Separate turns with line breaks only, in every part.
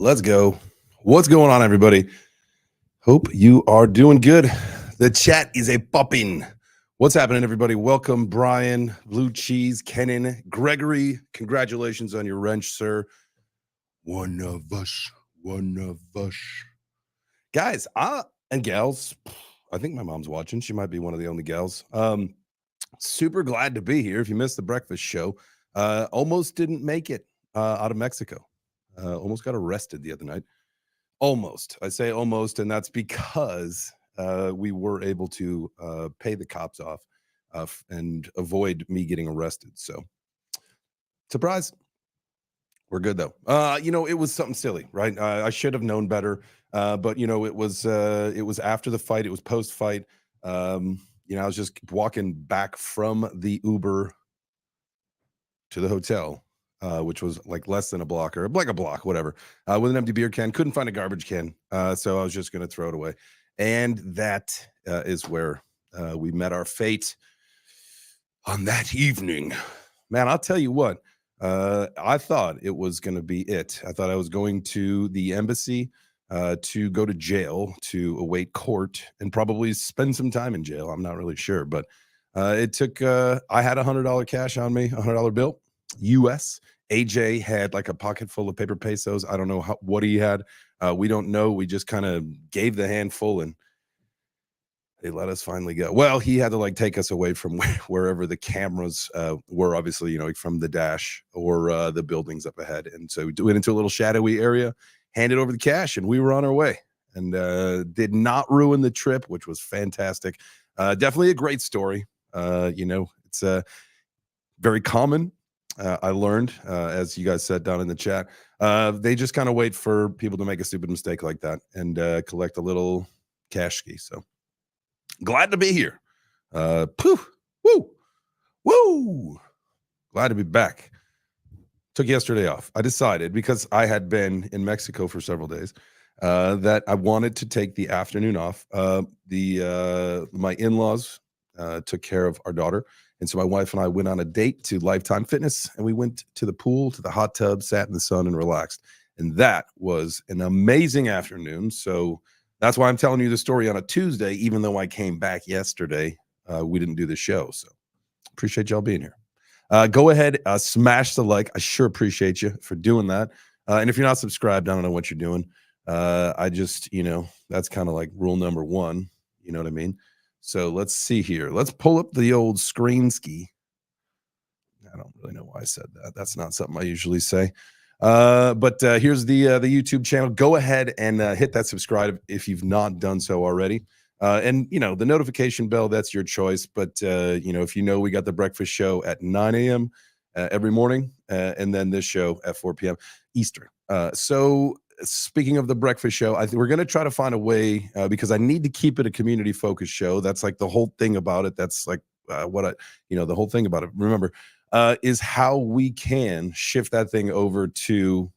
Let's go. What's going on, everybody? Hope you are doing good. The chat is a popping. What's happening, everybody? Welcome, Brian, Blue Cheese, Kenan, Gregory. Congratulations on your wrench, sir. One of us. Guys, and gals, I think my mom's watching. She might be one of the only gals. Super glad to be here. If you missed the breakfast show, almost didn't make it out of Mexico. Almost got arrested the other night. Almost. I say almost, and that's because we were able to pay the cops off and avoid me getting arrested. So, surprise. We're good though. It was something silly, right? I should have known better, but it was after the fight. It was post fight. I was just walking back from the Uber to the hotel, which was like less than a block or like a block, whatever, with an empty beer can. Couldn't find a garbage can, so I was just going to throw it away. And that is where we met our fate on that evening. Man, I'll tell you what, I thought it was going to be it. I thought I was going to the embassy to go to jail to await court and probably spend some time in jail. I'm not really sure, but it took, I had $100 cash on me, $100 bill, US. AJ had like a pocket full of paper pesos. I don't know what he had. We don't know. We just kind of gave the handful and they let us finally go. Well, he had to like take us away from wherever the cameras were, obviously, from the dash or the buildings up ahead. And so we went into a little shadowy area, handed over the cash, and we were on our way. And did not ruin the trip, which was fantastic. Definitely a great story. It's very common. I learned, as you guys said down in the chat, they just kind of wait for people to make a stupid mistake like that and collect a little cash ski. So glad to be here. Woo. Glad to be back. Took yesterday off. I decided, because I had been in Mexico for several days, that I wanted to take the afternoon off. My in-laws took care of our daughter. And so my wife and I went on a date to Lifetime Fitness, and we went to the pool, to the hot tub, sat in the sun and relaxed. And that was an amazing afternoon. So that's why I'm telling you the story on a Tuesday, even though I came back yesterday. We didn't do the show. So appreciate y'all being here. Go ahead, smash the like. I sure appreciate you for doing that. And if you're not subscribed, I don't know what you're doing. I just, that's kind of like rule number one. You know what I mean? So let's see here. Let's pull up the old screen ski. I don't really know why I said that. That's not something I usually say. But here's the YouTube channel. Go ahead and hit that subscribe if you've not done so already. And the notification bell, that's your choice. But if we got the breakfast show at 9 a.m. Every morning, and then this show at 4 p.m. Eastern. So speaking of the breakfast show, I think we're going to try to find a way, because I need to keep it a community focused show. That's like the whole thing about it. That's like the whole thing about it. Remember, is how we can shift that thing over to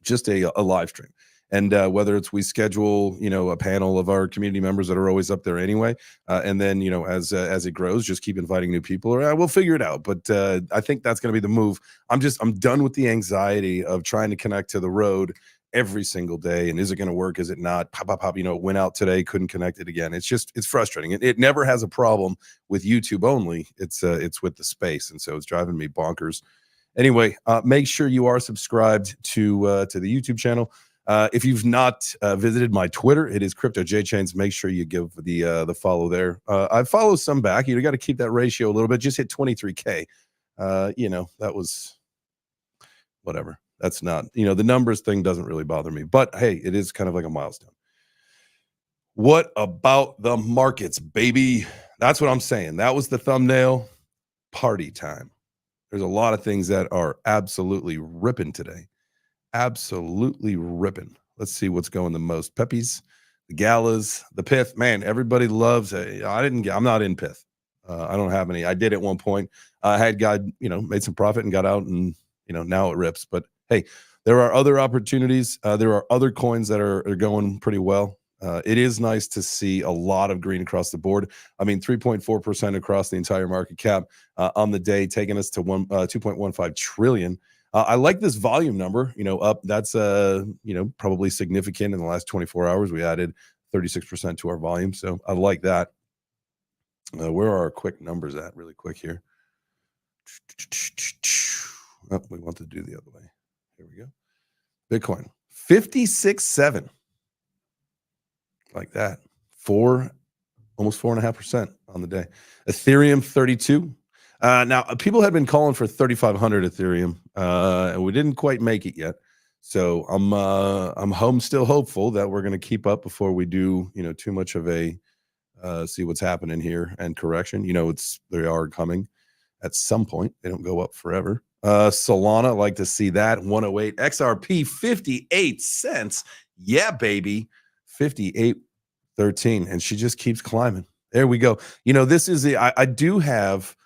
just a live stream. And whether it's we schedule, a panel of our community members that are always up there anyway, and then as it grows, just keep inviting new people, or we'll figure it out. But I think that's going to be the move. I'm done with the anxiety of trying to connect to the road every single day. And is it going to work? Is it not? Pop. It went out today, couldn't connect it again. It's frustrating. It never has a problem with YouTube only. It's with the space, and so it's driving me bonkers. Anyway, make sure you are subscribed to the YouTube channel. If you've not visited my Twitter, it is Crypto JChains. Make sure you give the follow there. I follow some back. You got to keep that ratio a little bit. Just hit 23K. That was whatever. That's not, the numbers thing doesn't really bother me. But hey, it is kind of like a milestone. What about the markets, baby? That's what I'm saying. That was the thumbnail. Party time. There's a lot of things that are absolutely ripping today. Absolutely ripping. Let's see what's going the most. Peppies, the galas, the pith. Man, everybody loves it. I'm not in pith. I don't have any. I did at one point. I had made some profit and got out, and now it rips. But hey, there are other opportunities. There are other coins that are going pretty well. It is nice to see a lot of green across the board. I mean, 3.4% across the entire market cap on the day, taking us to 2.15 trillion. I like this volume number, up. That's probably significant in the last 24 hours. We added 36% to our volume, so I like that. Where are our quick numbers at? Really quick here. Oh, we want to do the other way. Here we go. Bitcoin 56.7, like that. Almost 4.5% on the day. Ethereum 32. Now people had been calling for 3,500 Ethereum, and we didn't quite make it yet. So I'm still hopeful that we're going to keep up before we do too much of a see what's happening here and correction. They are coming at some point. They don't go up forever. Solana, like to see that 108. XRP 58 cents. Yeah, baby, 58.13, and she just keeps climbing. There we go. This is I do have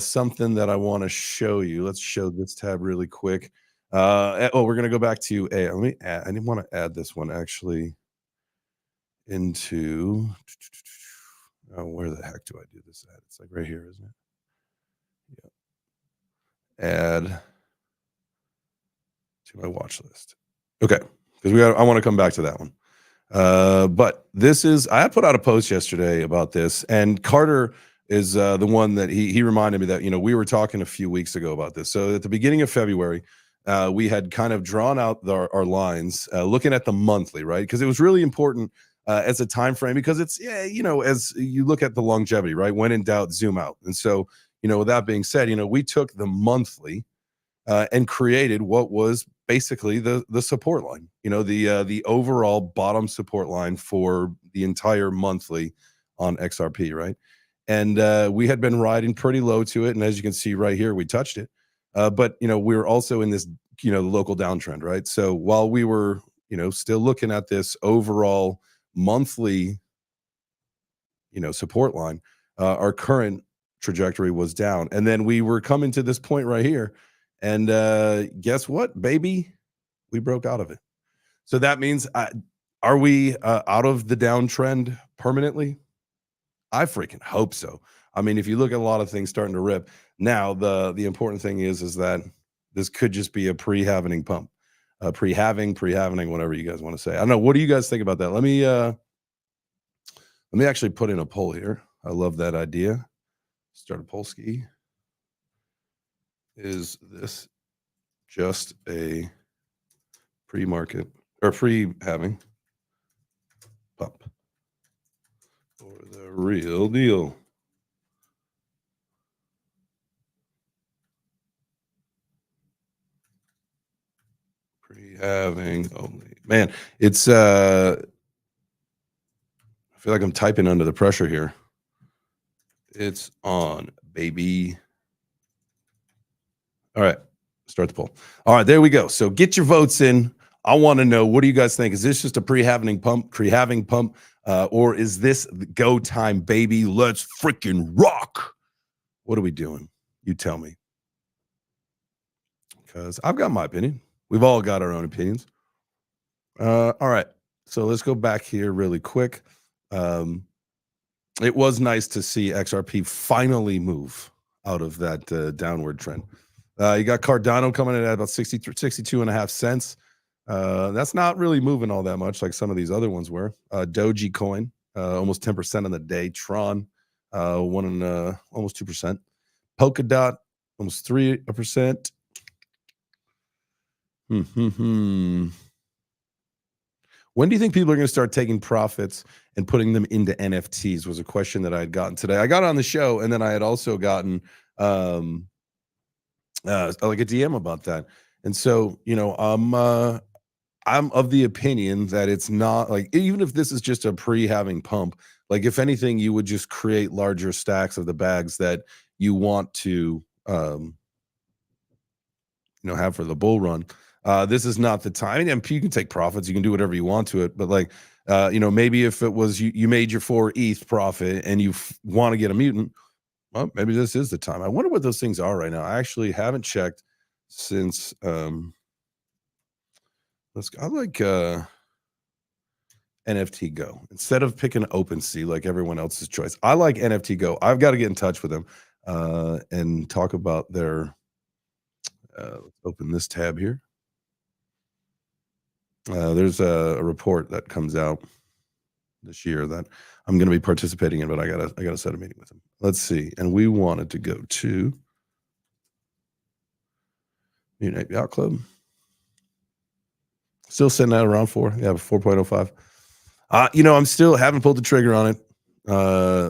something that I want to show you. Let's show this tab really quick. We're going to go back to let me add, I didn't want to add this one actually into where the heck do I do this at? It's like right here, isn't it? Yeah. Add to my watch list. Okay, because I want to come back to that one. But I put out a post yesterday about this, and Carter is the one that he reminded me that we were talking a few weeks ago about this. So at the beginning of February, we had kind of drawn out our lines, looking at the monthly, right? Because it was really important as a time frame, because it's as you look at the longevity, right? When in doubt, zoom out. And so with that being said, we took the monthly and created what was basically the support line, the overall bottom support line for the entire monthly on XRP, right? And we had been riding pretty low to it, and as you can see right here, we touched it. But we were also in this local downtrend, right? So while we were still looking at this overall monthly support line, our current trajectory was down, and then we were coming to this point right here, and guess what, baby? We broke out of it. So that means, are we out of the downtrend permanently? I freaking hope so. I mean, if you look at a lot of things starting to rip now, the important thing is that this could just be a pre-halvening pump, pre-halvening, whatever you guys want to say. I don't know. What do you guys think about that? Let me actually put in a poll here. I love that idea. Start a poll ski. Is this just a pre-market or pre-halving pump, or the real deal? Pre-halving only. Man, it's I feel like I'm typing under the pressure here. It's on, baby. All right, start the poll. All right, there we go. So get your votes in. I want to know, what do you guys think? Is this just a pre-halving pump, or is this the go time, baby? Let's freaking rock. What are we doing? You tell me. Because I've got my opinion. We've all got our own opinions. All right, so let's go back here really quick. It was nice to see XRP finally move out of that downward trend. You got Cardano coming in at about 62.5 cents. That's not really moving all that much like some of these other ones were. Dogecoin, almost 10% on the day. Tron, almost 2%. Polkadot, almost 3%. When do you think people are going to start taking profits and putting them into NFTs? Was a question that I had gotten today. I got on the show, and then I had also gotten like a DM about that. And so, I'm of the opinion that it's not like, even if this is just a pre-halving pump, like if anything, you would just create larger stacks of the bags that you want to, have for the bull run. This is not the time. And you can take profits, you can do whatever you want to it, but like, maybe if it was you made your 4 ETH profit and you want to get a mutant, well, maybe this is the time. I wonder what those things are right now. I actually haven't checked since. I like NFT Go instead of picking OpenSea like everyone else's choice. I like NFT Go. I've got to get in touch with them and talk about their Let's open this tab here. There's a report that comes out this year that I'm going to be participating in, but I gotta set a meeting with him. Let's see. And we wanted to go to Unite Yacht Club. Still sitting at around 4. Yeah, 4.05. I'm still haven't pulled the trigger on it.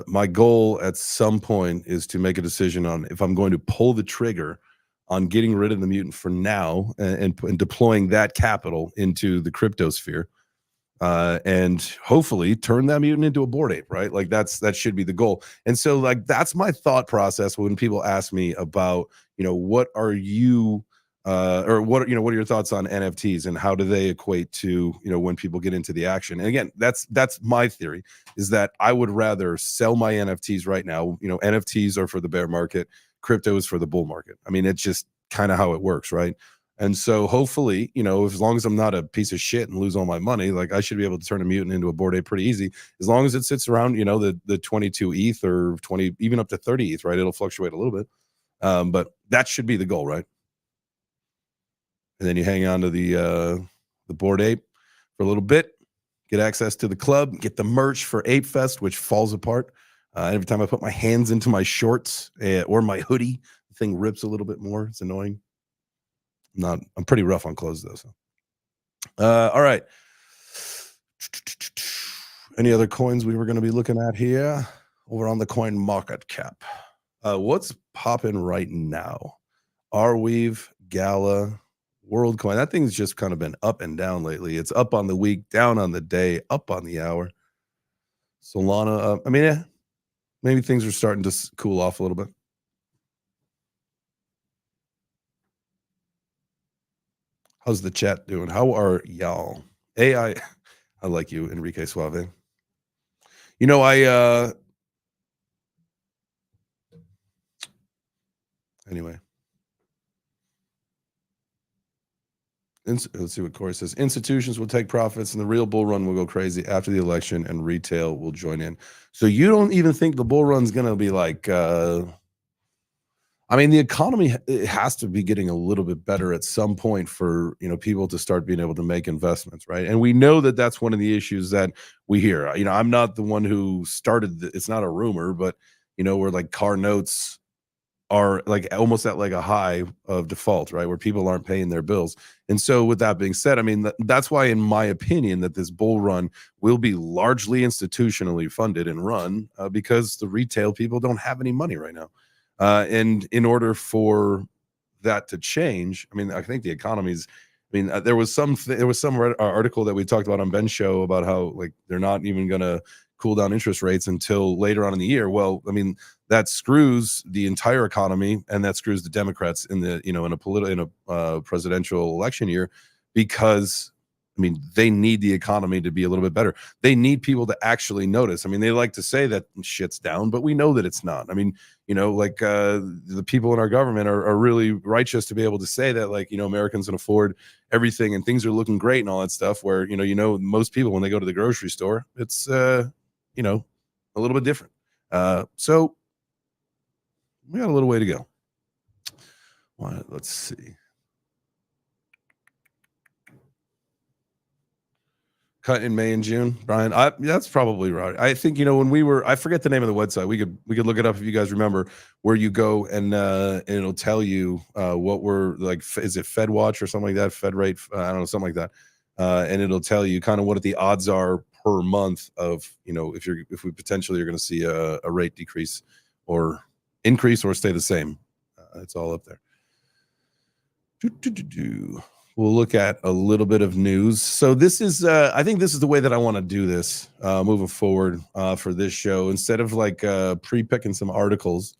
My goal at some point is to make a decision on if I'm going to pull the trigger on getting rid of the mutant for now and deploying that capital into the crypto sphere, and hopefully turn that mutant into a board ape, right? Like that should be the goal. And so like that's my thought process when people ask me about, what are you or what are your thoughts on NFTs and how do they equate to, when people get into the action? And again, that's my theory is that I would rather sell my NFTs right now. NFTs are for the bear market, crypto is for the bull market. I mean, it's just kind of how it works, right? And so hopefully, as long as I'm not a piece of shit and lose all my money, like I should be able to turn a mutant into a board ape pretty easy, as long as it sits around, the 22 ETH or 20, even up to 30 ETH, right? It'll fluctuate a little bit. But that should be the goal, right? And then you hang on to the board ape for a little bit, get access to the club, get the merch for Ape Fest, which falls apart. Every time I put my hands into my shorts or my hoodie, the thing rips a little bit more. It's annoying. I'm pretty rough on clothes though. So, all right. Any other coins we were going to be looking at here over on the coin market cap? What's popping right now? Arweave, Gala, WorldCoin. That thing's just kind of been up and down lately. It's up on the week, down on the day, up on the hour. Solana, maybe things are starting to cool off a little bit. How's the chat doing? How are y'all? I like you, Enrique Suave. Anyway. Let's see what Corey says. Institutions will take profits and the real bull run will go crazy after the election and retail will join in. So you don't even think the bull run's going to be like, the economy it has to be getting a little bit better at some point for, people to start being able to make investments, right? And we know that that's one of the issues that we hear. I'm not the one who started it's not a rumor, but, where like car notes are like almost at like a high of default, right? Where people aren't paying their bills. And so with that being said, that's why, in my opinion, that this bull run will be largely institutionally funded and run because the retail people don't have any money right now. And in order for that to change, I think the economy's, there was some article that we talked about on Ben's show about how like they're not even going to cool down interest rates until later on in the year. Well, that screws the entire economy and that screws the Democrats in the, in a presidential election year because they need the economy to be a little bit better. They need people to actually notice. They like to say that shit's down, but we know that it's not. The people in our government are really righteous to be able to say that, like, Americans can afford everything and things are looking great and all that stuff where, most people, when they go to the grocery store, it's, a little bit different. So we got a little way to go. Let's see. Cut in May and June, Brian. That's probably right. I think when I forget the name of the website. We could look it up if you guys remember, where you go and it'll tell you what we're like. Is it Fed Watch or something like that? Fed rate, I don't know, something like that. And it'll tell you kind of what the odds are per month of if we potentially are going to see a rate decrease or increase or stay the same. It's all up there. We'll look at a little bit of news. So this is, I think this is the way that I want to do this moving forward for this show. Instead of like pre-picking some articles,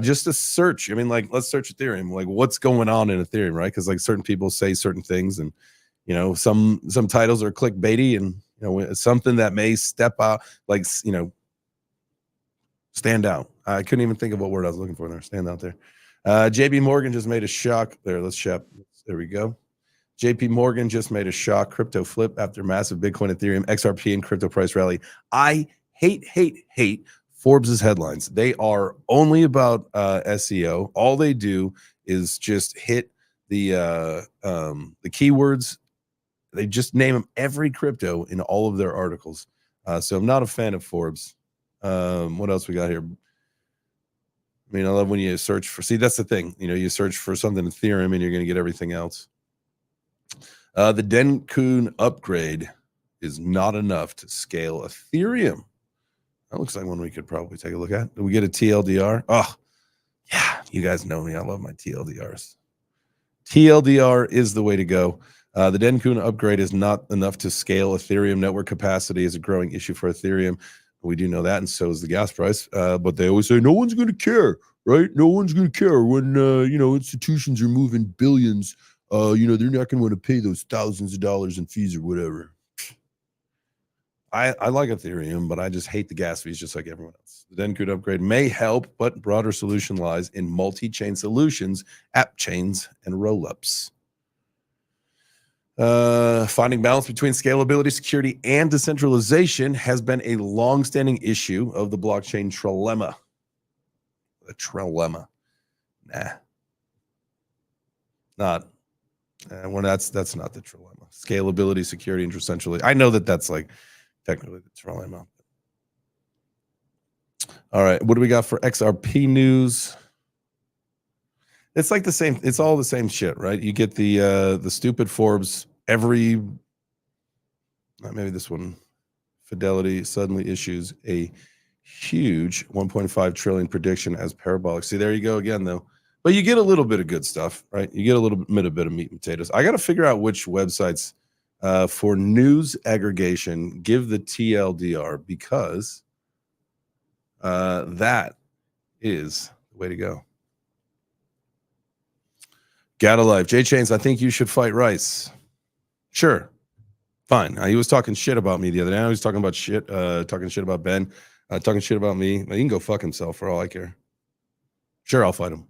just to search. Let's search Ethereum. Like, what's going on in Ethereum, right? Because like certain people say certain things, and some titles are clickbaity, and something that may step out, like stand out. I couldn't even think of what word I was looking for there. Stand out there. JP Morgan just made a shock. There we go. JP Morgan just made a shock crypto flip after massive Bitcoin, Ethereum, XRP, and crypto price rally. I hate Forbes's headlines. They are only about SEO. All they do is just hit the keywords. They just name them every crypto in all of their articles. So I'm not a fan of Forbes. What else we got here? I mean, I love when you search for, see, that's the thing. You search for something Ethereum and you're going to get everything else. The Denkun upgrade is not enough to scale Ethereum. That looks like one we could probably take a look at. Do we get a TLDR? Oh, yeah. You guys know me. I love my TLDRs. TLDR is the way to go. The Denkun upgrade is not enough to scale Ethereum. Network capacity is a growing issue for Ethereum. We do know that, and so is the gas price. But they always say no one's going to care, right? No one's going to care when institutions are moving billions. They're not going to want to pay those thousands of dollars in fees or whatever. I like Ethereum, but I just hate the gas fees, just like everyone else. The Denkun upgrade may help, but broader solution lies in multi-chain solutions, app chains, and rollups. Finding balance between scalability, security, and decentralization has been a long-standing issue of the blockchain trilemma. The trilemma. Not. Well, that's not the trilemma. Scalability, security, and decentralization. I know that's like technically the trilemma. All right, what do we got for XRP news? It's like the same. It's all the same shit, right? You get the stupid Forbes every. Maybe this one. Fidelity suddenly issues a huge 1.5 trillion prediction as parabolic. See, there you go again, though. But you get a little bit of good stuff, right? You get a little bit of meat and potatoes. I got to figure out which websites for news aggregation give the TLDR, because that is the way to go. Gata Life. JChains, I think you should fight Rice. Sure. Fine. He was talking shit about me the other day. He was talking about shit, talking shit about Ben, talking shit about me. He can go fuck himself for all I care. Sure, I'll fight him.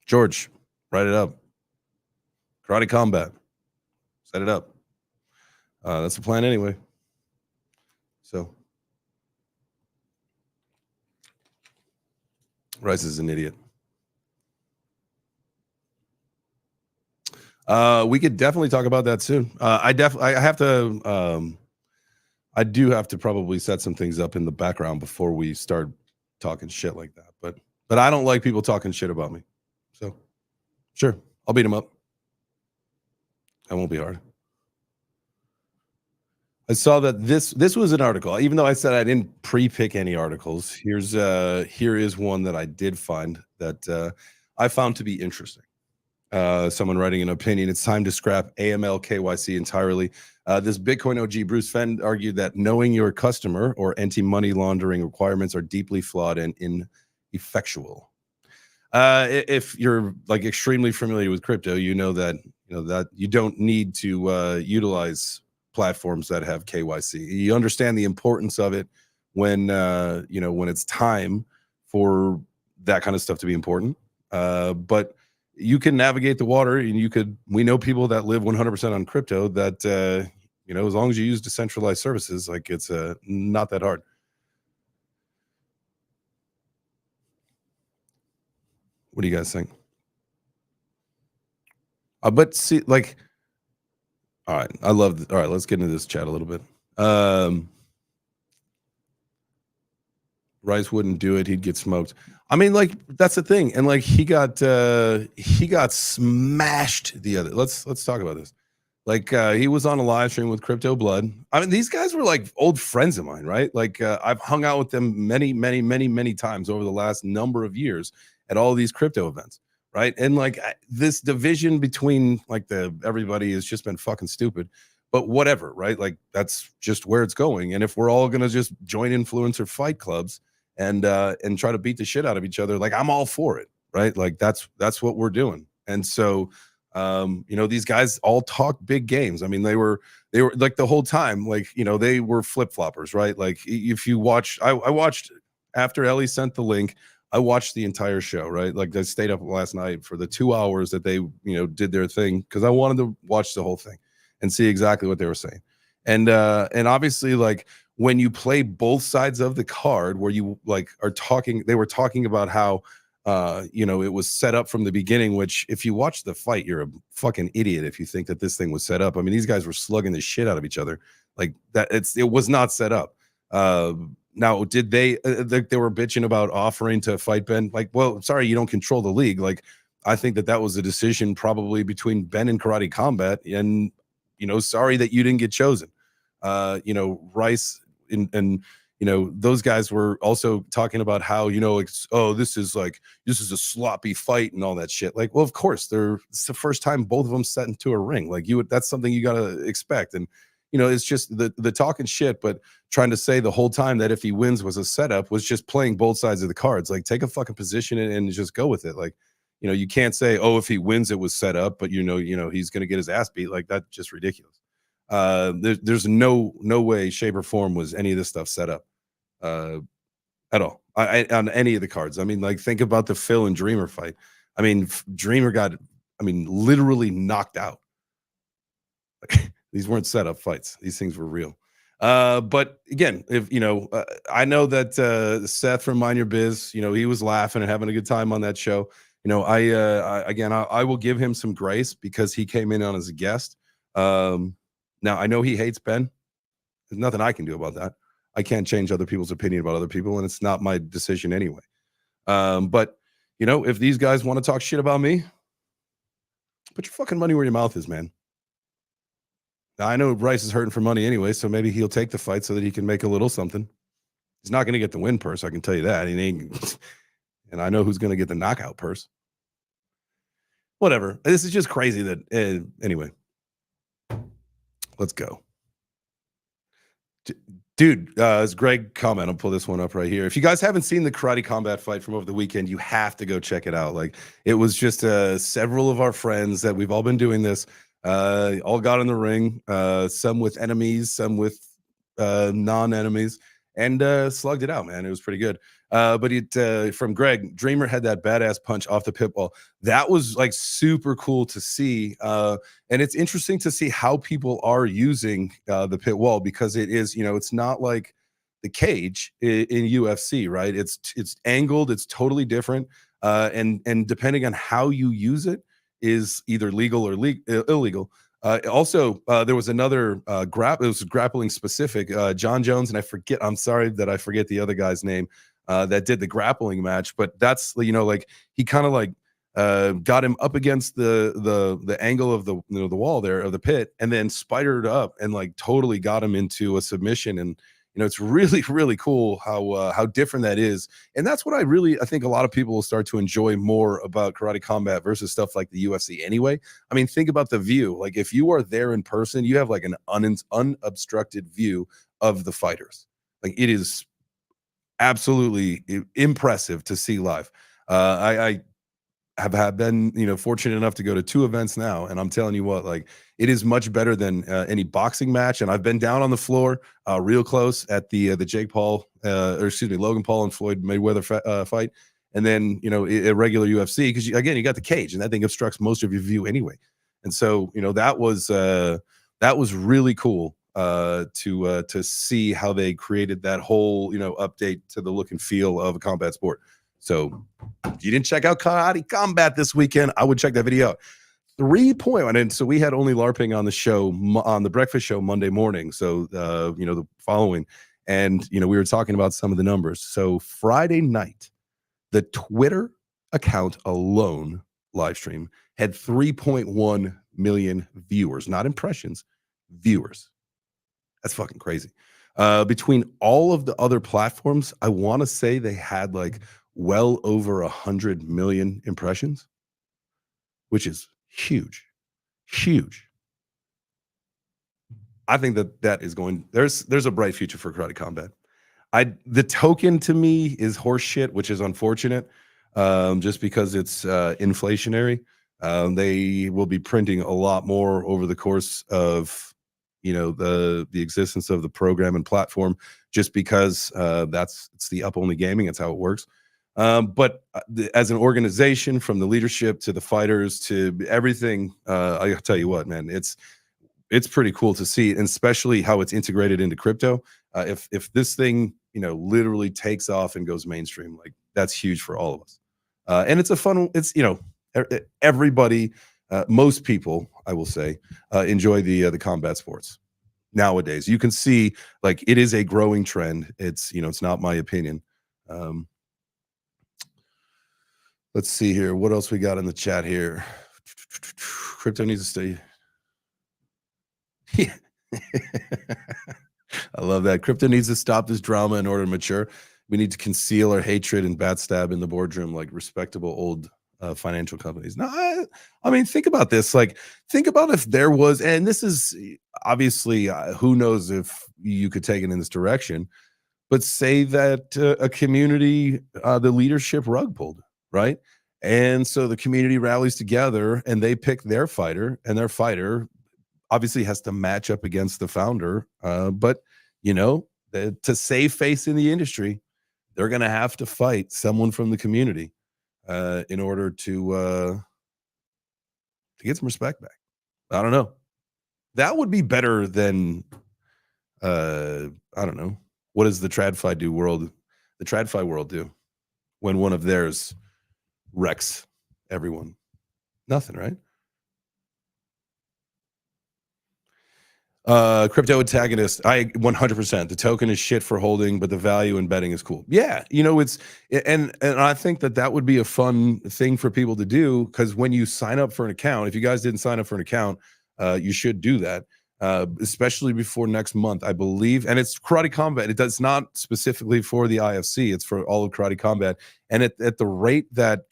George, write it up. Karate Combat. Set it up. That's the plan anyway. So, Rice is an idiot. We could definitely talk about that soon. I do have to probably set some things up in the background before we start talking shit like that. But I don't like people talking shit about me. So, sure, I'll beat him up. That won't be hard. I saw that this was an article. Even though I said I didn't pre-pick any articles, here is one that I did find that I found to be interesting. Someone writing an opinion: it's time to scrap AML KYC entirely. This Bitcoin OG Bruce Fenn argued that knowing your customer or anti-money laundering requirements are deeply flawed and ineffectual. If you're like extremely familiar with crypto, you know that you don't need to utilize platforms that have KYC. You understand the importance of it when when it's time for that kind of stuff to be important. But you can navigate the water, and we know people that live 100% on crypto that as long as you use decentralized services, like it's not that hard. What do you guys think? But see, like, all right, all right, let's get into this chat a little bit. Rice wouldn't do it. He'd get smoked. I mean, like, that's the thing. And like, he got smashed the other. Let's talk about this. Like, he was on a live stream with Crypto Blood. I mean, these guys were like old friends of mine, right? Like, I've hung out with them many, many, many, many times over the last number of years at all these crypto events, right? And like, this division between like everybody has just been fucking stupid. But whatever, right? Like, that's just where it's going. And if we're all gonna just join influencer fight clubs and try to beat the shit out of each other, like, I'm all for it, right? Like, that's what we're doing. And so these guys all talk big games. I mean, they were like the whole time, like, they were flip-floppers, right? Like, if you watch, I watched after Ellie sent the link, I watched the entire show, right? Like, I stayed up last night for the 2 hours that they, did their thing, because I wanted to watch the whole thing and see exactly what they were saying. And obviously, like, when you play both sides of the card, where you like are talking, they were talking about how It was set up from the beginning, which if you watch the fight, you're a fucking idiot if you think that this thing was set up. I mean, these guys were slugging the shit out of each other like that. It was not set up. Now, did they were bitching about offering to fight Ben? Like, well, sorry, you don't control the league. Like, I think that was a decision probably between Ben and Karate Combat, and sorry that you didn't get chosen. Rice and those guys were also talking about how this is a sloppy fight and all that shit. Like, well, of course, it's the first time both of them set into a ring. Like, that's something you gotta expect. And it's just the talking shit, but trying to say the whole time that if he wins was a setup was just playing both sides of the cards. Like, take a fucking position and just go with it. Like, you can't say, oh, if he wins it was set up, but he's gonna get his ass beat. Like, that's just ridiculous. There's no way, shape, or form was any of this stuff set up at all. On any of the cards. I mean, like, think about the Phil and Dreamer fight. I mean, Dreamer got, literally knocked out. Like, these weren't set up fights. These things were real. But again, if I know that Seth from Mind Your Biz, he was laughing and having a good time on that show. I will give him some grace because he came in on as a guest. Now I know he hates Ben. There's nothing I can do about that. I can't change other people's opinion about other people, and it's not my decision anyway. But if these guys want to talk shit about me, put your fucking money where your mouth is, man. Now, I know Bryce is hurting for money anyway, so maybe he'll take the fight so that he can make a little something. He's not going to get the win purse, I can tell you that. He ain't, and I know who's going to get the knockout purse. Whatever. This is just crazy that. Anyway, let's go. Dude, as Greg comment, I'll pull this one up right here. If you guys haven't seen the Karate Combat fight from over the weekend, you have to go check it out. Like, it was just several of our friends that we've all been doing this. All got in the ring, some with enemies, some with non-enemies, and slugged it out, man. It was pretty good. But from Greg, Dreamer had that badass punch off the pit wall. That was like super cool to see. And it's interesting to see how people are using the pit wall, because it is, it's not like the cage in UFC, right? It's angled, it's totally different. And depending on how you use it is either legal or illegal. Also, there was another it was grappling specific. John Jones, and I'm sorry that I forget the other guy's name that did the grappling match, but that's like he kind of like got him up against the angle of the the wall there of the pit, and then spidered up and like totally got him into a submission. And it's really, really cool how different that is. And that's what I think a lot of people will start to enjoy more about Karate Combat versus stuff like the UFC anyway. I mean, think about the view. Like, if you are there in person, you have like an unobstructed view of the fighters. Like, it is absolutely impressive to see live. I have been fortunate enough to go to 2 events now, and I'm telling you what, like, it is much better than any boxing match. And I've been down on the floor real close at the Logan Paul and Floyd Mayweather fight, and then a regular UFC, because again, you got the cage, and that thing obstructs most of your view anyway. And so that was really cool to see how they created that whole update to the look and feel of a combat sport. So if you didn't check out Karate Combat this weekend, I would check that video out. 3.1. And so we had only LARPing on the show, on the breakfast show Monday morning. So, the following, and, we were talking about some of the numbers. So Friday night, the Twitter account alone live stream had 3.1 million viewers, not impressions, viewers. That's fucking crazy. Between all of the other platforms, I want to say they had like well over 100 million impressions, which is huge. I think that is there's a bright future for Karate Combat. The token to me is horse shit, which is unfortunate, just because it's inflationary. They will be printing a lot more over the course of the existence of the program and platform, just because it's the up only gaming. It's how it works. But as an organization, from the leadership to the fighters to everything, I tell you what, man, it's pretty cool to see, and especially how it's integrated into crypto. If this thing literally takes off and goes mainstream, like, that's huge for all of us. And it's a fun. It's everybody, most people, I will say, enjoy the combat sports nowadays. You can see like it is a growing trend. It's not my opinion. Um, let's see here. What else we got in the chat here? Crypto needs to stay. Yeah. I love that. Crypto needs to stop this drama in order to mature. We need to conceal our hatred and backstab in the boardroom like respectable old financial companies. No, I mean, think about this. Like, think about if there was, and this is obviously, who knows if you could take it in this direction, but say that a community, the leadership rug pulled, right? And so the community rallies together and they pick their fighter, and their fighter obviously has to match up against the founder. But to save face in the industry, they're going to have to fight someone from the community in order to get some respect back. I don't know. That would be better than I don't know. What does the TradFi world do when one of theirs wrecks everyone? Nothing, right? Crypto antagonist. I 100%. The token is shit for holding, but the value in betting is cool. Yeah, and I think that would be a fun thing for people to do, because when you sign up for an account, if you guys didn't sign up for an account, you should do that, especially before next month, I believe. And it's Karate Combat. It does not specifically for the IFC. It's for all of Karate Combat. And at the rate that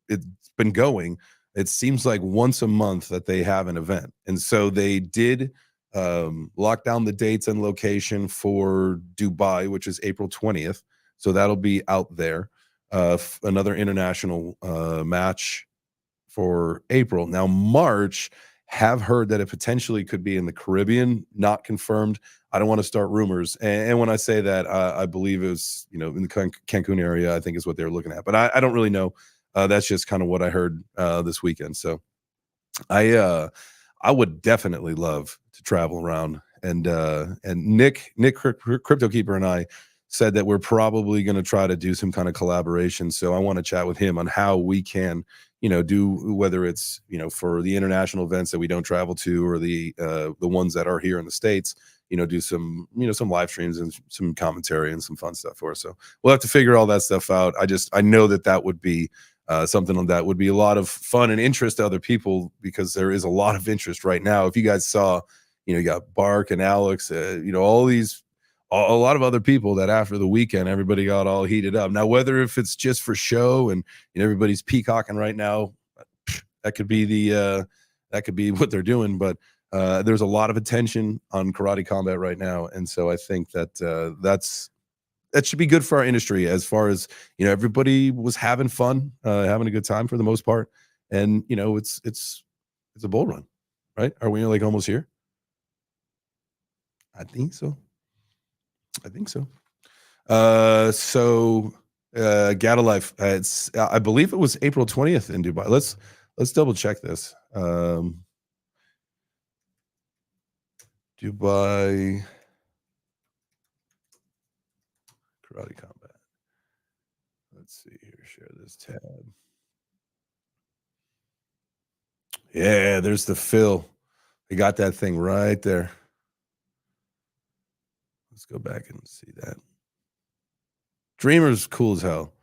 it's been going, it seems like once a month that they have an event. And so they did lock down the dates and location for Dubai, which is April 20th. So that'll be out there. Another international match for April. Now, March, have heard that it potentially could be in the Caribbean, not confirmed. I don't want to start rumors. And when I say that, I believe it was, in the Cancun area, I think is what they're looking at. But I don't really know. That's just kind of what I heard this weekend. So I would definitely love to travel around. And Nick Crypto Keeper and I said that we're probably going to try to do some kind of collaboration. So I want to chat with him on how we can, do, whether it's, for the international events that we don't travel to, or the ones that are here in the States, do some, some live streams and some commentary and some fun stuff for us. So we'll have to figure all that stuff out. I know that would be something that would be a lot of fun and interest to other people, because there is a lot of interest right now. If you guys saw, you got Bark and Alex, all these, a lot of other people that after the weekend, everybody got all heated up. Now, whether if it's just for show and everybody's peacocking right now, that could be that could be what they're doing. But there's a lot of attention on Karate Combat right now. And so I think that that should be good for our industry, as far as, everybody was having fun, having a good time for the most part. And, it's a bull run, right? Are we like almost here? I think so. Gata Life, I believe it was April 20th in Dubai. Let's double check this. Dubai Karate Combat. Let's see here. Share this tab. Yeah, there's the fill. They got that thing right there. Let's go back and see that. Dreamer's cool as hell.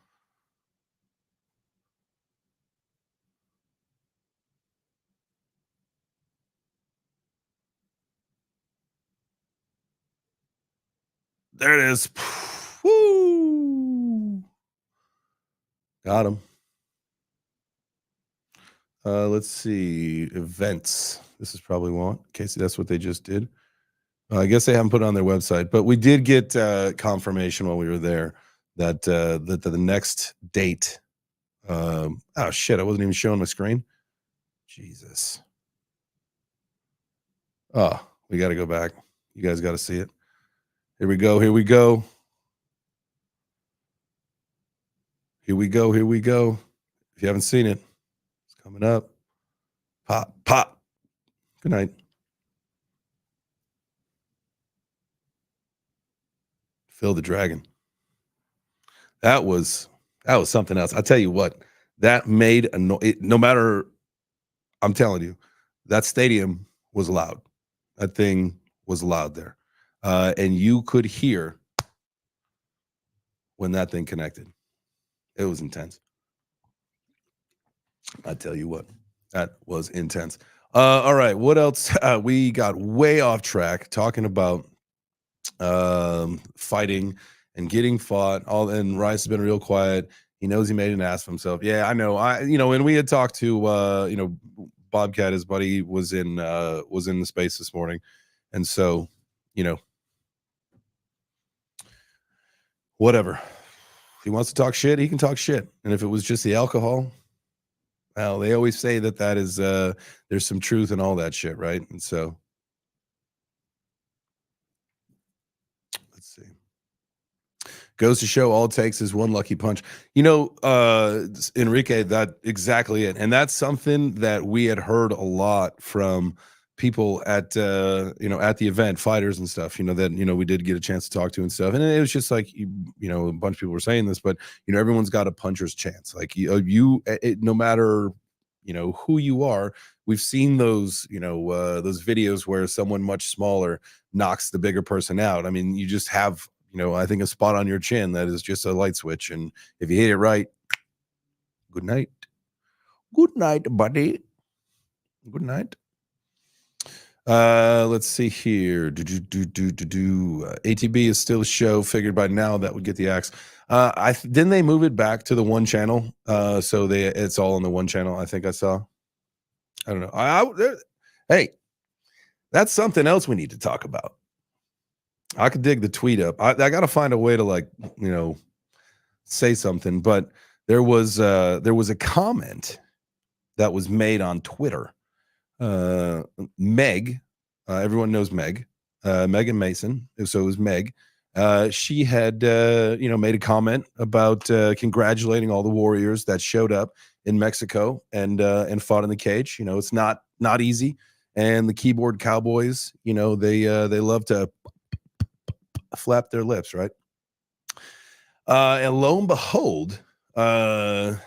There it is. Woo! Got him. Let's see. Events. This is probably one. Casey, that's what they just did. I guess they haven't put it on their website, but we did get confirmation while we were there that the next date. Oh shit! I wasn't even showing my screen. Jesus. Oh, we got to go back. You guys got to see it. Here we go. Here we go. Here we go. Here we go. If you haven't seen it, it's coming up. Pop, pop. Good night. Phil the Dragon. That was That was something else. I tell you what, that made a no matter. I'm telling you, that stadium was loud. That thing was loud there, and you could hear when that thing connected. It was intense. I tell you what, that was intense. All right, what else? We got way off track talking about fighting and getting fought. All and Rice has been real quiet. He knows he made an ass of himself. Yeah, I know. And we had talked to Bobcat, his buddy, was in the space this morning, and so you know whatever he wants to talk shit, he can talk shit. And if it was just the alcohol, well, they always say that is there's some truth in all that shit, right? And so let's see. Goes to show all it takes is one lucky punch. Enrique, that exactly it. And that's something that we had heard a lot from people at at the event, fighters and stuff, that we did get a chance to talk to and stuff. And it was just like a bunch of people were saying this, but everyone's got a puncher's chance. Like no matter who you are. We've seen those those videos where someone much smaller knocks the bigger person out. I mean, you just have I think a spot on your chin that is just a light switch. And if you hit it right, good night. Good night, buddy. Good night. Let's see here. ATB is still a show. Figured by now that would get the axe. Didn't they move it back to the one channel? So it's all on the one channel. I think I saw. I don't know. Hey, that's something else we need to talk about. I could dig the tweet up. I got to find a way to say something. But there was a comment that was made on Twitter. Meg, everyone knows Meg, Megan Mason. So it was Meg. She had made a comment about congratulating all the warriors that showed up in Mexico and fought in the cage. It's not easy. And the keyboard cowboys, they love to flap their lips, right? And lo and behold, the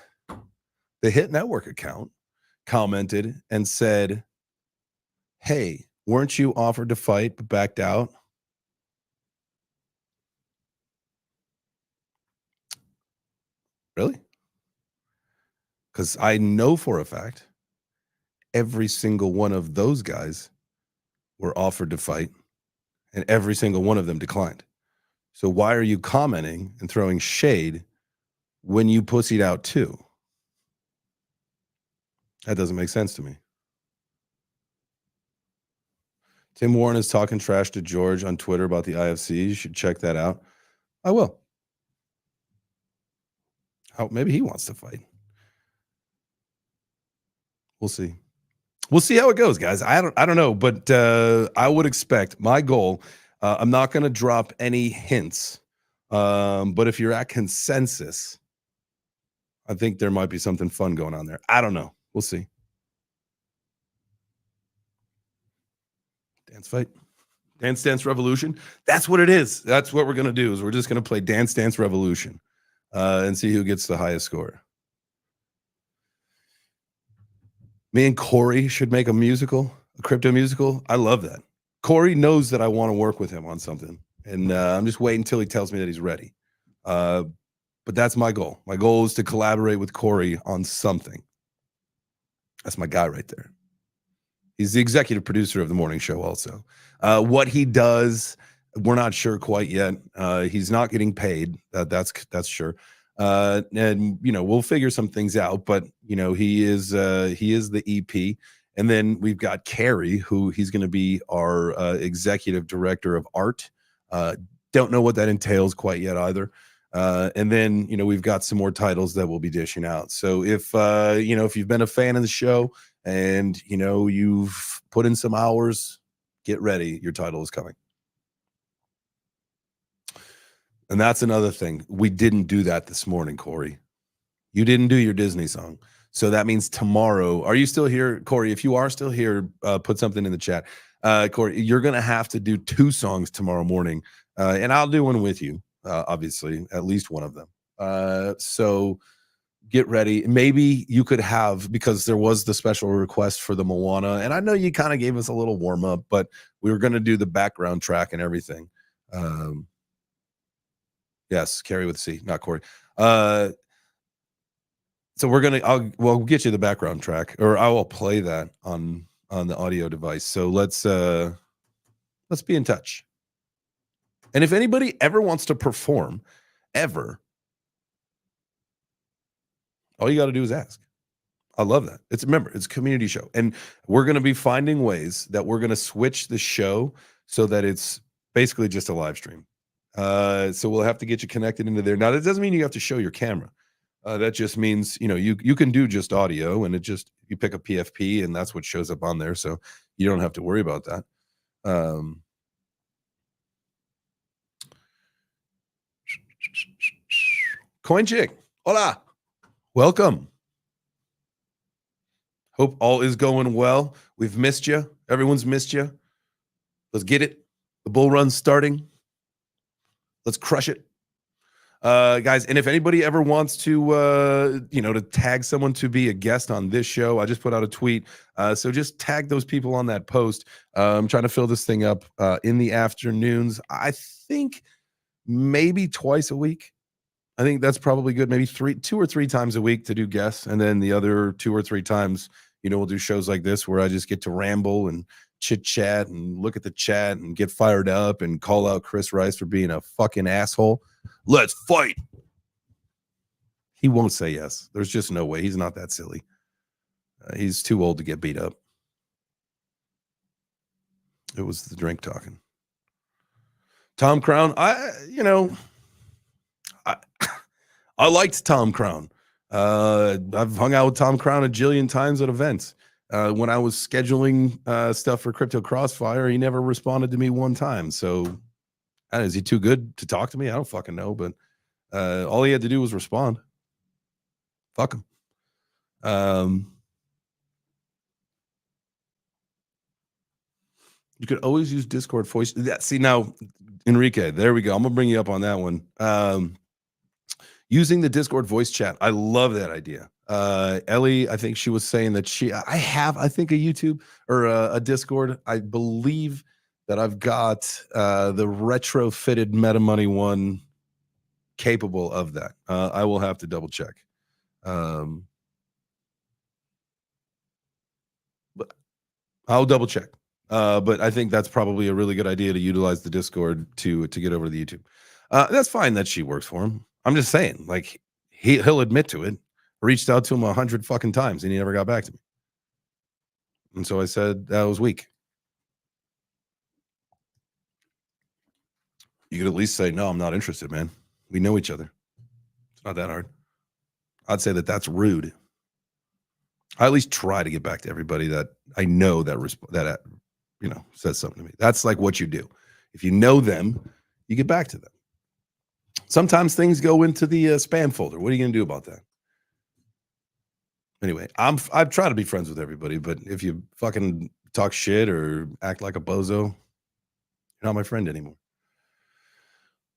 Hit Network account commented and said, "Hey, weren't you offered to fight but backed out?" Really? Because I know for a fact every single one of those guys were offered to fight, and every single one of them declined. So why are you commenting and throwing shade when you pussied out too? That doesn't make sense to me. Tim Warren is talking trash to George on Twitter about the IFC. You should check that out. I will. Maybe he wants to fight. We'll see. We'll see how it goes, guys. I don't know, but I would expect my goal. I'm not going to drop any hints, but if you're at consensus, I think there might be something fun going on there. I don't know. We'll see. Dance fight, Dance Dance Revolution. That's what it is. That's what we're going to do. Is we're just going to play Dance Dance Revolution and see who gets the highest score. Me and Corey should make a crypto musical. I love that. Corey knows that I want to work with him on something, and I'm just waiting until he tells me that he's ready. But that's my goal. My goal is to collaborate with Corey on something. That's my guy right there. He's the executive producer of the morning show also. What he does, we're not sure quite yet. He's not getting paid. That's sure. And we'll figure some things out, but he is the EP. And then we've got Carrie, who he's going to be our executive director of art. Don't know what that entails quite yet either. And then we've got some more titles that we'll be dishing out. So if you've been a fan of the show and you've put in some hours, get ready. Your title is coming. And that's another thing. We didn't do that this morning, Corey. You didn't do your Disney song. So that means tomorrow. Are you still here, Corey? If you are still here, put something in the chat. Corey, you're going to have to do 2 songs tomorrow morning. And I'll do one with you, obviously, at least one of them. So get ready. Maybe you could have, because there was the special request for the Moana, and I know you kind of gave us a little warm up, but we were going to do the background track and everything. Yes, Carrie with C, not Corey. So we'll get you the background track, or I will play that on the audio device. So let's be in touch. And if anybody ever wants to perform, ever, all you got to do is ask. I love that. Remember, it's a community show. And we're going to be finding ways that we're going to switch the show so that it's basically just a live stream. So we'll have to get you connected into there. Now, that doesn't mean you have to show your camera. That just means, you can do just audio, and you pick a PFP and that's what shows up on there. So you don't have to worry about that. Coin Chick, hola, welcome. Hope all is going well. We've missed you. Everyone's missed you. Let's get it. The bull run's starting. Let's crush it. Guys, and if anybody ever wants to, to tag someone to be a guest on this show, I just put out a tweet. So just tag those people on that post. I'm trying to fill this thing up in the afternoons. I think maybe twice a week. I think that's probably good. Maybe 2 or 3 times a week to do guests. And then the other 2 or 3 times, we'll do shows like this where I just get to ramble and chit chat and look at the chat and get fired up and call out Chris Rice for being a fucking asshole. Let's fight. He won't say yes. There's just no way. He's not that silly. He's too old to get beat up. It was the drink talking. Tom Crown. I liked Tom Crown. I've hung out with Tom Crown a jillion times at events. When I was scheduling stuff for Crypto Crossfire, he never responded to me one time. So is he too good to talk to me? I don't fucking know, but all he had to do was respond. Fuck him. You could always use Discord voice. Yeah, see now, Enrique, there we go. I'm gonna bring you up on that one. Using the Discord voice chat. I love that idea. Ellie, I think she was saying that I think a YouTube or a Discord. I believe that I've got the retrofitted MetaMoney one capable of that. I will have to double check. But I'll double check. But I think that's probably a really good idea to utilize the Discord to get over to the YouTube. That's fine that she works for him. I'm just saying, like, he'll admit to it. I reached out to him 100 fucking times and he never got back to me. And so I said that was weak. You could at least say, no, I'm not interested, man. We know each other. It's not that hard. I'd say that that's rude. I at least try to get back to everybody that I know that says something to me. That's like what you do. If you know them, you get back to them. Sometimes things go into the spam folder. What are you going to do about that? Anyway, I've tried to be friends with everybody, but if you fucking talk shit or act like a bozo, you're not my friend anymore.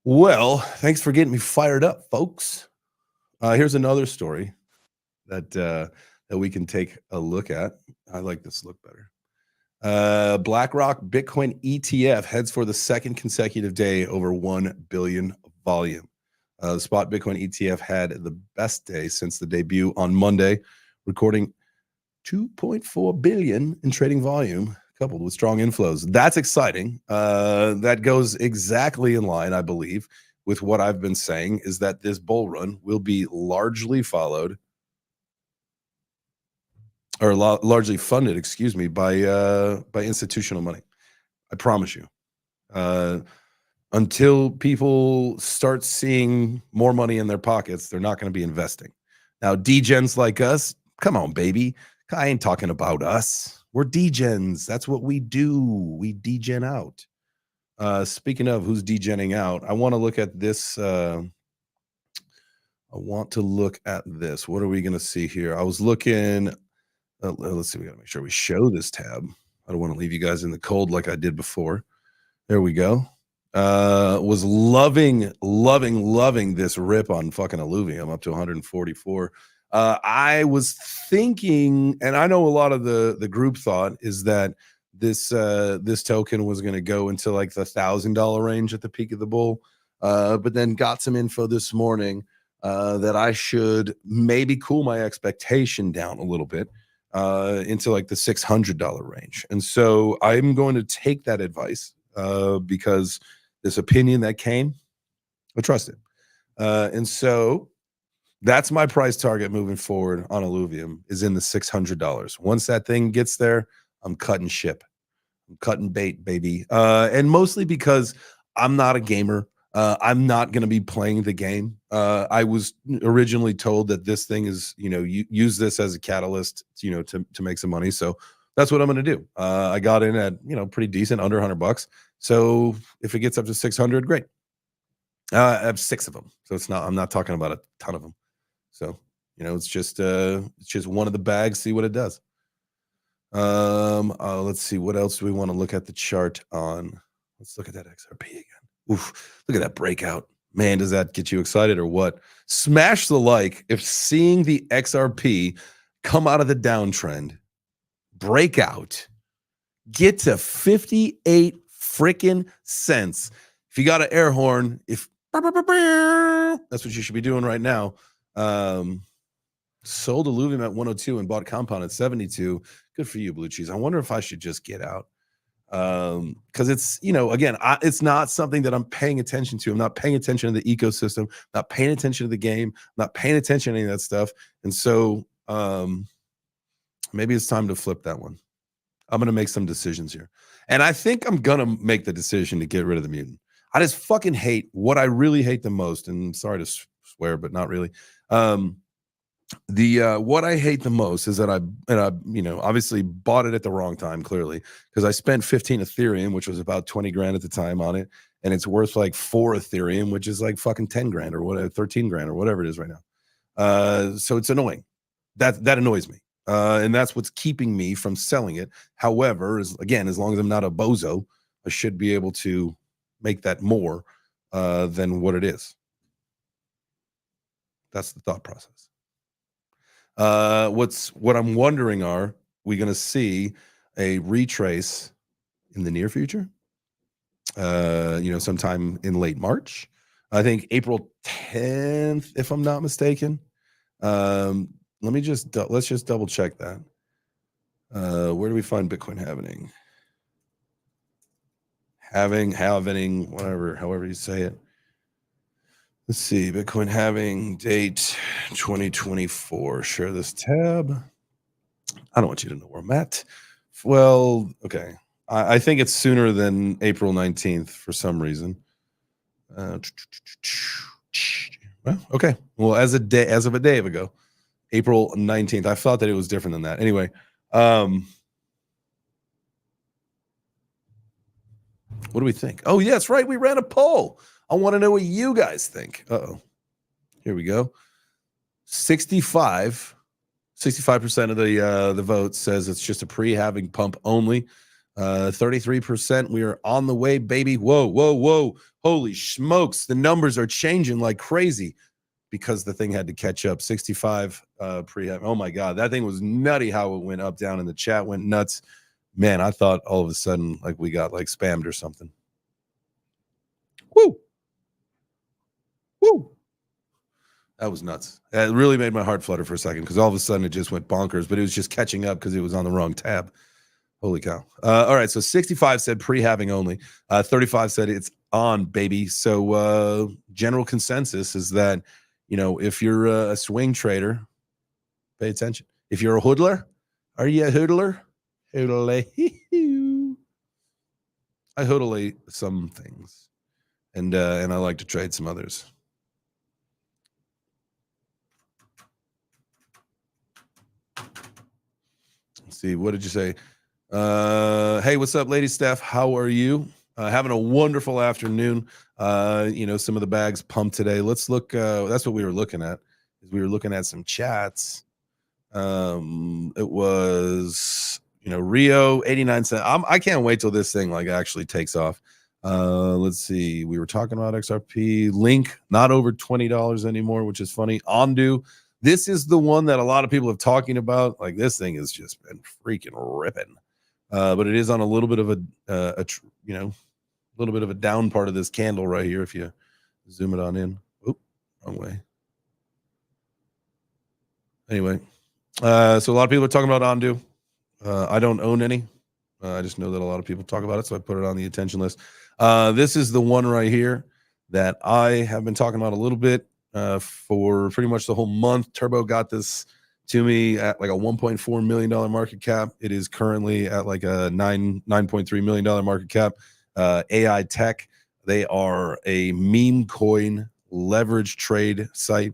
Well, thanks for getting me fired up, folks. Here's another story that we can take a look at. I like this look better. BlackRock Bitcoin ETF heads for the second consecutive day over 1 billion volume. The spot Bitcoin ETF had the best day since the debut on Monday, recording 2.4 billion in trading volume, coupled with strong inflows. That's exciting. That goes exactly in line, I believe, with what I've been saying, is that this bull run will be largely followed or largely funded, by institutional money. I promise you. Until people start seeing more money in their pockets, they're not going to be investing. Now, degens like us, come on, baby. I ain't talking about us. We're degens. That's what we do. We degen out. Speaking of who's degenning out, I want to look at this. What are we going to see here? I was looking. Let's see. We got to make sure we show this tab. I don't want to leave you guys in the cold like I did before. There we go. Was loving this rip on fucking Illuvium up to 144. I was thinking, and I know a lot of the group thought is that this token was going to go into like the $1,000 range at the peak of the bull, but then got some info this morning that I should maybe cool my expectation down a little bit into like the $600 range, and so I'm going to take that advice because this opinion that came, I trust it. And so that's my price target moving forward on Illuvium is in the $600. Once that thing gets there, I'm cutting ship. I'm cutting bait, baby. And mostly because I'm not a gamer. I'm not going to be playing the game. I was originally told that this thing is, you use this as a catalyst, to make some money. So that's what I'm going to do. I got in at, pretty decent, under $100. So if it gets up to 600, great. I have 6 of them. So I'm not talking about a ton of them. So, it's just one of the bags, see what it does. Let's see, what else do we want to look at the chart on? Let's look at that XRP again. Oof, look at that breakout. Man, does that get you excited or what? Smash the like if seeing the XRP come out of the downtrend, break out, get to 58 freaking cents. If you got an air horn, that's what you should be doing right now. Sold Illuvium at 102 and bought Compound at 72. Good for you, Blue Cheese. I wonder if I should just get out. Because it's, again, it's not something that I'm paying attention to. I'm not paying attention to the ecosystem, not paying attention to the game, not paying attention to any of that stuff. And so maybe it's time to flip that one. I'm going to make some decisions here. And I think I'm going to make the decision to get rid of the mutant. I just fucking hate what I really hate the most. And sorry to swear, but not really. What I hate the most is that I obviously bought it at the wrong time, clearly, because I spent 15 Ethereum, which was about 20 grand at the time on it, and it's worth like 4 Ethereum, which is like fucking 10 grand or whatever, 13 grand or whatever it is right now. So it's annoying. That annoys me. And that's what's keeping me from selling it. However, as long as I'm not a bozo, I should be able to make that more than what it is. That's the thought process. What I'm wondering, are we going to see a retrace in the near future? Sometime in late March. I think April 10th, if I'm not mistaken. Let's just double check that. Where do we find Bitcoin halvening? Halvening, however you say it. Let's see, Bitcoin halving date 2024. Share this tab. I don't want you to know where I'm at. Well, okay. I think it's sooner than April 19th for some reason. Well, okay. Well, as of a day ago, April 19th. I thought that it was different than that. Anyway, what do we think? Oh, yeah, that's right. We ran a poll. I want to know what you guys think. Uh-oh. Here we go. 65% of the vote says it's just a pre-halving pump only. 33%, we are on the way, baby. Whoa. Holy smokes. The numbers are changing like crazy because the thing had to catch up. 65 pre-halving. Oh, my God. That thing was nutty how it went up, down, and the chat went nuts. Man, I thought all of a sudden like we got like spammed or something. Woo. That was nuts. It really made my heart flutter for a second because all of a sudden it just went bonkers, but it was just catching up because it was on the wrong tab. Holy cow. All right, so 65 said pre-halving only. 35 said it's on, baby. So general consensus is that, if you're a swing trader, pay attention. If you're a hoodler, are you a hoodler? Hoodle. I hoodle some things, and I like to trade some others. Let's see, what did you say? Hey, what's up, lady Steph? How are you? Having a wonderful afternoon. Some of the bags pumped today. Let's look. That's what we were looking at. We were looking at some chats. It was, Rio 89 cents. I can't wait till this thing like actually takes off. Let's see. We were talking about XRP. Link, not over $20 anymore, which is funny. Ondu. This is the one that a lot of people have talking about. Like, this thing has just been freaking ripping. But it is on a little bit of a little bit of a down part of this candle right here. If you zoom it on in. Oop, wrong way. Anyway, so a lot of people are talking about Ondu. I don't own any. I just know that a lot of people talk about it, so I put it on the attention list. This is the one right here that I have been talking about a little bit for pretty much the whole month. Turbo got this to me at like a $1.4 million market cap. It is currently at like a $9.3 million market cap. AI Tech, they are a meme coin leverage trade site.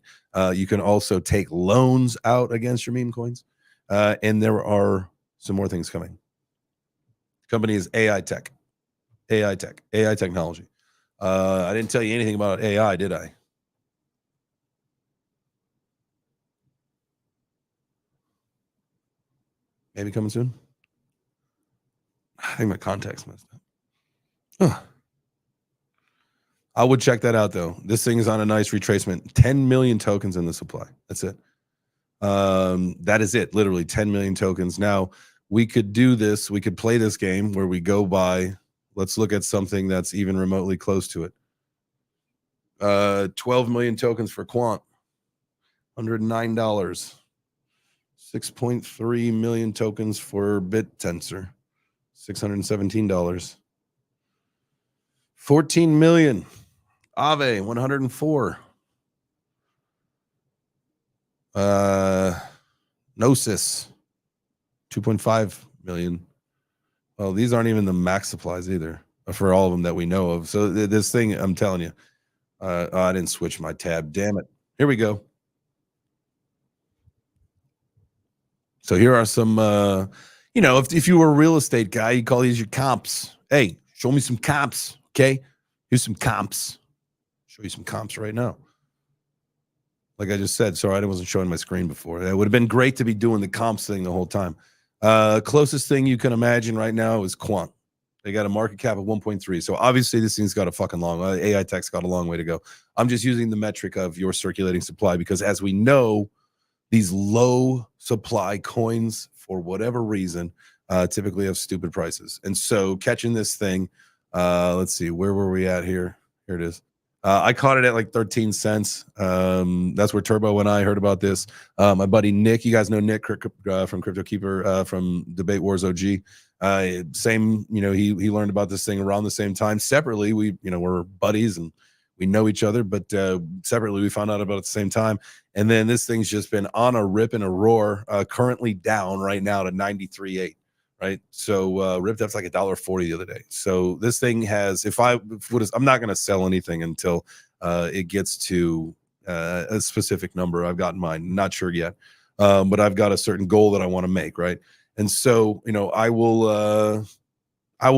You can also take loans out against your meme coins. And there are some more things coming. Company is AI Tech. AI technology. I didn't tell you anything about AI, did I? Maybe coming soon. I think my contact's messed up. Huh. I would check that out, though. This thing is on a nice retracement. 10 million tokens in the supply. That's it. That is it. Literally 10 million tokens. Now, we could do this. We could play this game where we go by. Let's look at something that's even remotely close to it. 12 million tokens for Quant. $109. 6.3 million tokens for BitTensor. $617. 14 million. Aave, 104. Gnosis, 2.5 million. Well, these aren't even the max supplies either for all of them that we know of. So this thing, I'm telling you, I didn't switch my tab. Damn it. Here we go. So here are some, if you were a real estate guy, you call these your comps. Hey, show me some comps, okay? Here's some comps. Show you some comps right now. Like I just said, sorry, I wasn't showing my screen before. It would have been great to be doing the comps thing the whole time. Closest thing you can imagine right now is Quant. They got a market cap of 1.3. So obviously this thing's got a fucking long, AI Tech's got a long way to go. I'm just using the metric of your circulating supply because as we know, these low supply coins, for whatever reason, typically have stupid prices. And so catching this thing, let's see, where were we at here? Here it is. I caught it at like 13 cents. That's where Turbo and I heard about this. My buddy Nick, you guys know Nick from Crypto Keeper from Debate Wars OG. Same, he learned about this thing around the same time. Separately, we're buddies and we know each other, but separately we found out about it at the same time. And then this thing's just been on a rip and a roar, currently down right now to 93.8. Right. So ripped up's like $1.40 the other day. So this thing has, I'm not going to sell anything until it gets to a specific number. I've got in mind, not sure yet. But I've got a certain goal that I want to make. Right. And so, I will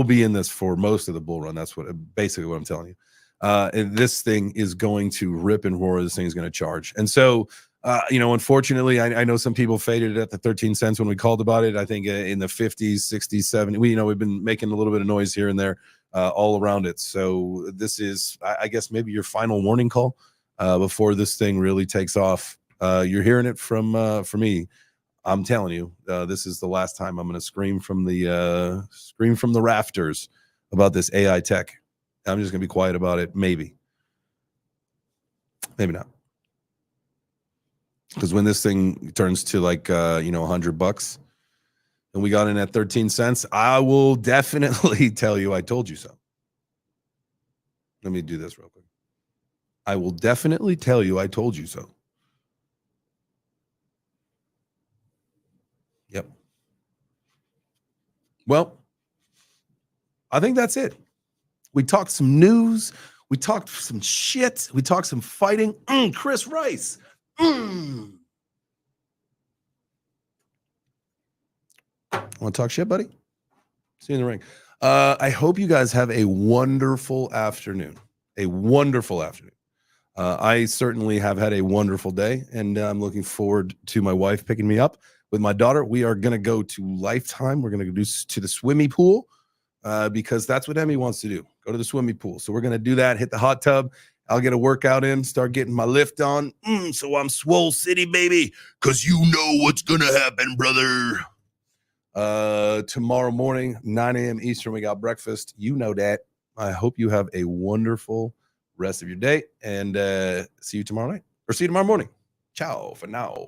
be in this for most of the bull run. That's basically what I'm telling you. And this thing is going to rip and roar. This thing is going to charge. And so, unfortunately, I know some people faded it at the 13 cents when we called about it. I think in the 50s, 60s, 70s, we've been making a little bit of noise here and there all around it. So this is, I guess, maybe your final warning call before this thing really takes off. You're hearing it from me. I'm telling you, this is the last time I'm going to scream from the rafters about this AI tech. I'm just going to be quiet about it. Maybe not. Because when this thing turns to like $100 and we got in at 13 cents, I will definitely tell you I told you so. Let me do this real quick. I will definitely tell you I told you so. Yep. Well, I think that's it. We talked some news. We talked some shit. We talked some fighting. Chris Rice. Want to talk shit, buddy? See you in the ring. I hope you guys have a wonderful afternoon. I certainly have had a wonderful day, and I'm looking forward to my wife picking me up with my daughter. We are going to go to Lifetime. We're going to go to the swimming pool because that's what Emmy wants to do. Go to the swimming pool. So we're going to do that, hit the hot tub. I'll get a workout in, start getting my lift on. So I'm swole city, baby, because you know what's going to happen, brother. Tomorrow morning, 9 a.m. Eastern, we got breakfast. You know that. I hope you have a wonderful rest of your day, and see you tomorrow night, or see you tomorrow morning. Ciao for now.